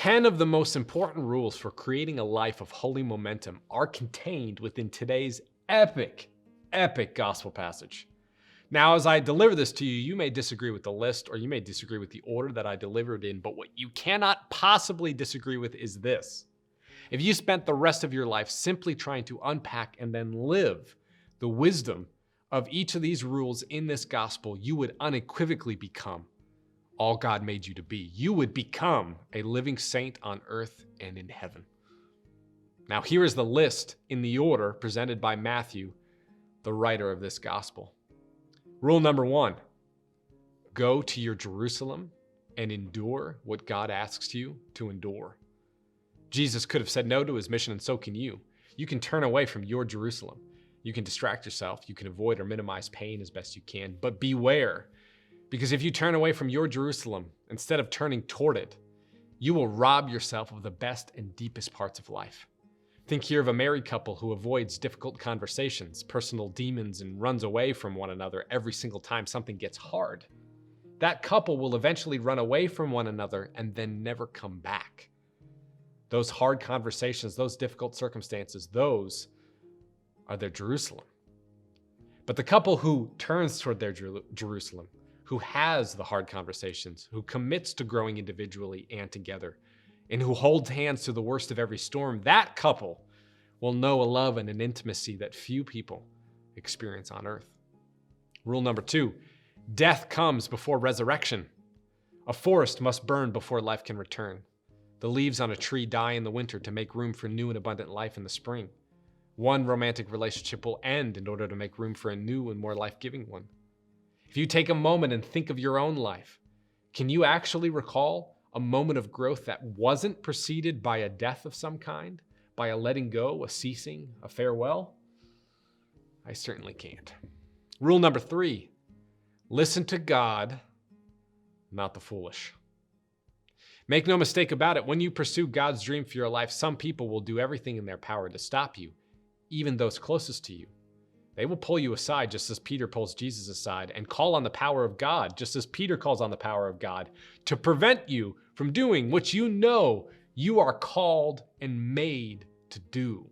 10 of the most important rules for creating a life of holy momentum are contained within today's epic gospel passage. Now, as I deliver this to you, you may disagree with the list or you may disagree with the order that I delivered in, but what you cannot possibly disagree with is this. If you spent the rest of your life simply trying to unpack and then live the wisdom of each of these rules in this gospel, you would unequivocally become all God made you to be. You would become a living saint on earth and in heaven. Now, here is the list in the order presented by Matthew, the writer of this gospel. Rule number 1, go to your Jerusalem and endure what God asks you to endure. Jesus could have said no to his mission, and so can you. You can turn away from your Jerusalem. You can distract yourself. You can avoid or minimize pain as best you can. But beware, because if you turn away from your Jerusalem instead of turning toward it, you will rob yourself of the best and deepest parts of life. Think here of a married couple who avoids difficult conversations, personal demons, and runs away from one another every single time something gets hard. That couple will eventually run away from one another and then never come back. Those hard conversations, those difficult circumstances, those are their Jerusalem. But the couple who turns toward their Jerusalem, who has the hard conversations, who commits to growing individually and together, and who holds hands through the worst of every storm, that couple will know a love and an intimacy that few people experience on earth. Rule number 2, death comes before resurrection. A forest must burn before life can return. The leaves on a tree die in the winter to make room for new and abundant life in the spring. One romantic relationship will end in order to make room for a new and more life-giving one. If you take a moment and think of your own life, can you actually recall a moment of growth that wasn't preceded by a death of some kind, by a letting go, a ceasing, a farewell? I certainly can't. Rule number 3, listen to God, not the foolish. Make no mistake about it, when you pursue God's dream for your life, some people will do everything in their power to stop you, even those closest to you. They will pull you aside just as Peter pulls Jesus aside and call on the power of God, just as Peter calls on the power of God, to prevent you from doing what you know you are called and made to do.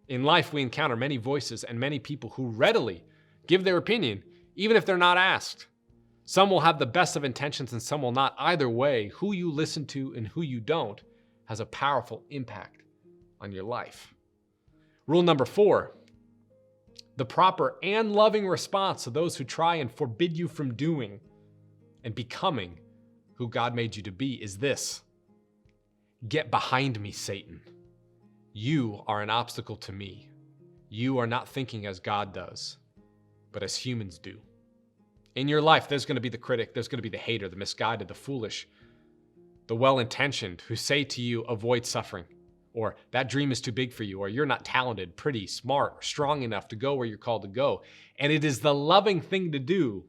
In life, we encounter many voices and many people who readily give their opinion, even if they're not asked. Some will have the best of intentions and some will not. Either way, who you listen to and who you don't has a powerful impact on your life. Rule number 4, the proper and loving response to those who try and forbid you from doing and becoming who God made you to be is this: get behind me, Satan. You are an obstacle to me. You are not thinking as God does, but as humans do. In your life, there's going to be the critic, there's going to be the hater, the misguided, the foolish, the well-intentioned who say to you, avoid suffering, or that dream is too big for you, or you're not talented, pretty, smart, or strong enough to go where you're called to go. And it is the loving thing to do,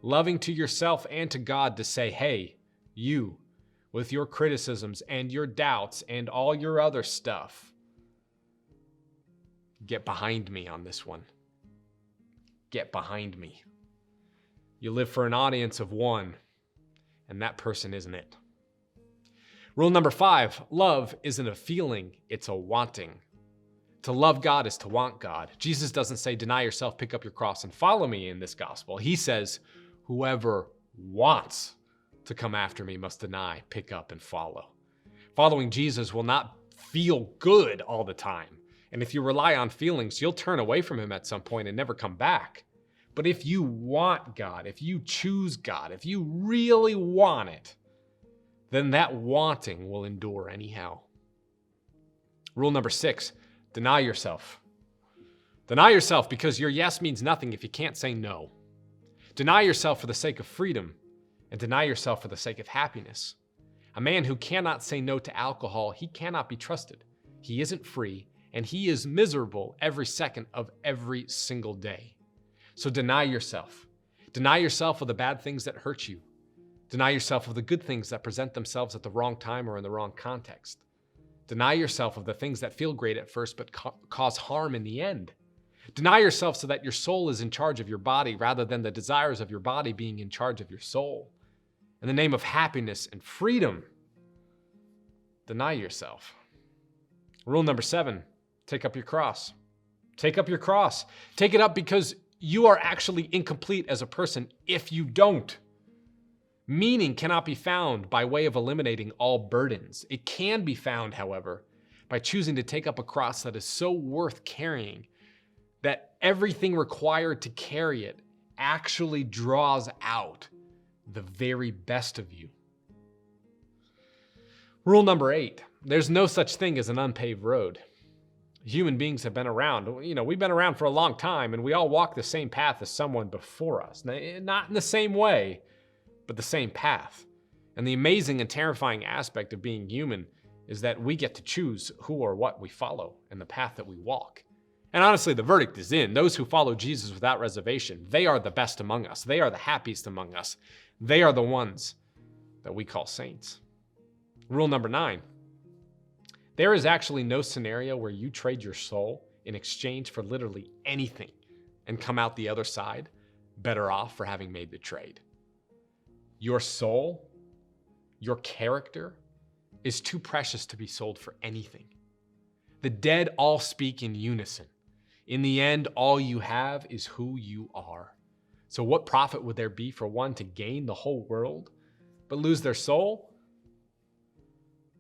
loving to yourself and to God, to say, hey, you, with your criticisms and your doubts and all your other stuff, get behind me on this one. Get behind me. You live for an audience of one, and that person isn't it. Rule number 5, love isn't a feeling, it's a wanting. To love God is to want God. Jesus doesn't say, deny yourself, pick up your cross, and follow me in this gospel. He says, whoever wants to come after me must deny, pick up, and follow. Following Jesus will not feel good all the time. And if you rely on feelings, you'll turn away from him at some point and never come back. But if you want God, if you choose God, if you really want it, then that wanting will endure anyhow. Rule number 6, deny yourself. Deny yourself because your yes means nothing if you can't say no. Deny yourself for the sake of freedom, and deny yourself for the sake of happiness. A man who cannot say no to alcohol, he cannot be trusted. He isn't free, and he is miserable every second of every single day. So deny yourself. Deny yourself of the bad things that hurt you. Deny yourself of the good things that present themselves at the wrong time or in the wrong context. Deny yourself of the things that feel great at first but cause harm in the end. Deny yourself so that your soul is in charge of your body rather than the desires of your body being in charge of your soul. In the name of happiness and freedom, deny yourself. Rule number 7, take up your cross. Take up your cross. Take it up because you are actually incomplete as a person if you don't. Meaning cannot be found by way of eliminating all burdens. It can be found, however, by choosing to take up a cross that is so worth carrying that everything required to carry it actually draws out the very best of you. Rule number 8, there's no such thing as an unpaved road. Human beings have been around. We've been around for a long time, and we all walk the same path as someone before us. Not in the same way, but the same path. And the amazing and terrifying aspect of being human is that we get to choose who or what we follow and the path that we walk. And honestly, the verdict is in. Those who follow Jesus without reservation, they are the best among us. They are the happiest among us. They are the ones that we call saints. Rule number 9. There is actually no scenario where you trade your soul in exchange for literally anything and come out the other side better off for having made the trade. Your soul, your character, is too precious to be sold for anything. The dead all speak in unison. In the end, all you have is who you are. So what profit would there be for one to gain the whole world but lose their soul?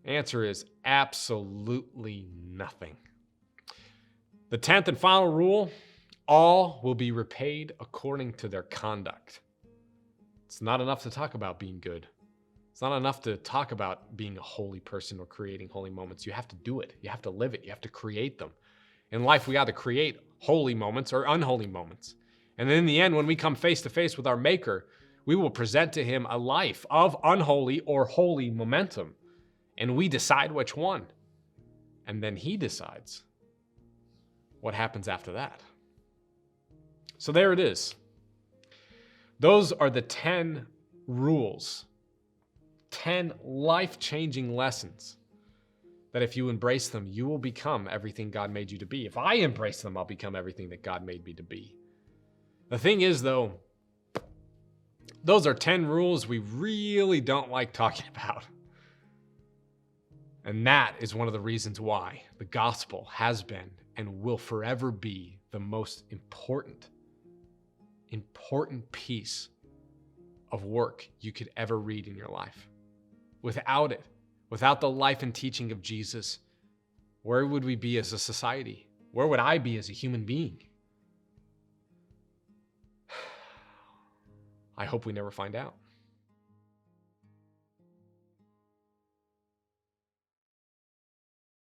Answer is absolutely nothing. The 10th and final rule, all will be repaid according to their conduct. It's not enough to talk about being good. It's not enough to talk about being a holy person or creating holy moments. You have to do it. You have to live it. You have to create them. In life, we either create holy moments or unholy moments. And then in the end, when we come face to face with our Maker, we will present to him a life of unholy or holy momentum. And we decide which one. And then he decides what happens after that. So there it is. Those are the 10 rules, 10 life-changing lessons that if you embrace them, you will become everything God made you to be. If I embrace them, I'll become everything that God made me to be. The thing is, though, those are 10 rules we really don't like talking about. And that is one of the reasons why the gospel has been and will forever be the most important piece of work you could ever read in your life. Without it, without the life and teaching of Jesus, where would we be as a society? Where would I be as a human being? I hope we never find out.